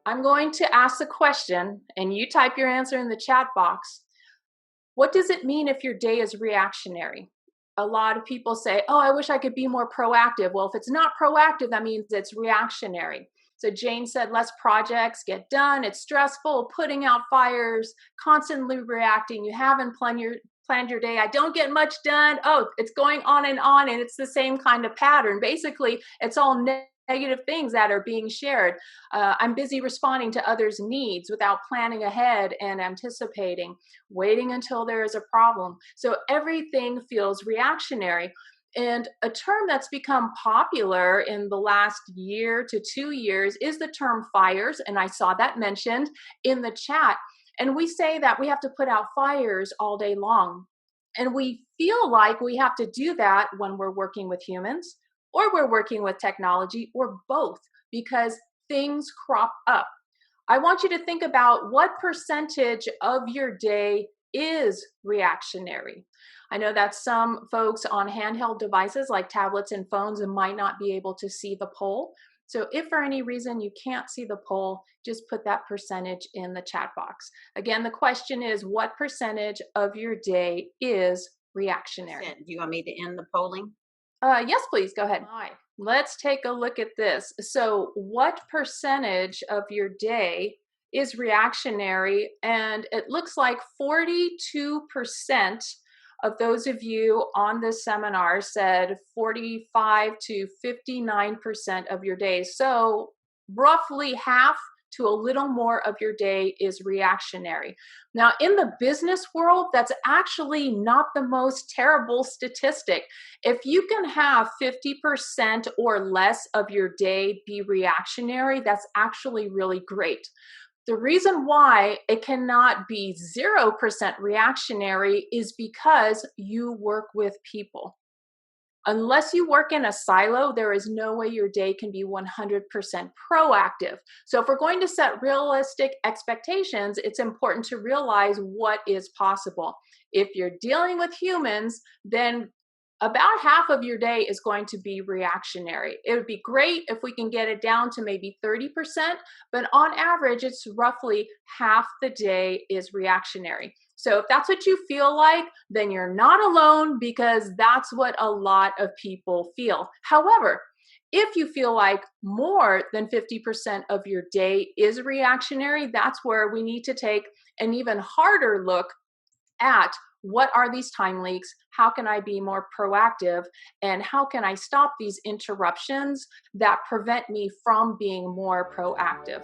I'm going to ask the question, and you type your answer in the chat box. What does it mean if your day is reactionary? A lot of people say, oh, I wish I could be more proactive. Well, if it's not proactive, that means it's reactionary. So Jane said, less projects get done. It's stressful, putting out fires, constantly reacting. You haven't planned your day. I don't get much done. Oh, it's going on, and it's the same kind of pattern. Basically, it's all negative things that are being shared. I'm busy responding to others' needs without planning ahead and anticipating, waiting until there is a problem. So everything feels reactionary. And a term that's become popular in the last year to 2 years is the term fires. And I saw that mentioned in the chat. And we say that we have to put out fires all day long. And we feel like we have to do that when we're working with humans, or we're working with technology, or both, because things crop up. I want you to think about what percentage of your day is reactionary. I know that some folks on handheld devices like tablets and phones might not be able to see the poll. So if for any reason you can't see the poll, just put that percentage in the chat box. Again, the question is, what percentage of your day is reactionary? Do you want me to end the polling? Yes, please, go ahead. All right, let's take a look at this. So what percentage of your day is reactionary? And it looks like 42% of those of you on this seminar said 45 to 59% of your day. So roughly half to a little more of your day is reactionary. Now, in the business world, that's actually not the most terrible statistic. If you can have 50% or less of your day be reactionary, that's actually really great. The reason why it cannot be 0% reactionary is because you work with people. Unless you work in a silo, there is no way your day can be 100% proactive. So if we're going to set realistic expectations, it's important to realize what is possible. If you're dealing with humans, then about half of your day is going to be reactionary. It would be great if we can get it down to maybe 30%, but on average, it's roughly half the day is reactionary. So if that's what you feel like, then you're not alone, because that's what a lot of people feel. However, if you feel like more than 50% of your day is reactionary, that's where we need to take an even harder look at what are these time leaks, how can I be more proactive, and how can I stop these interruptions that prevent me from being more proactive.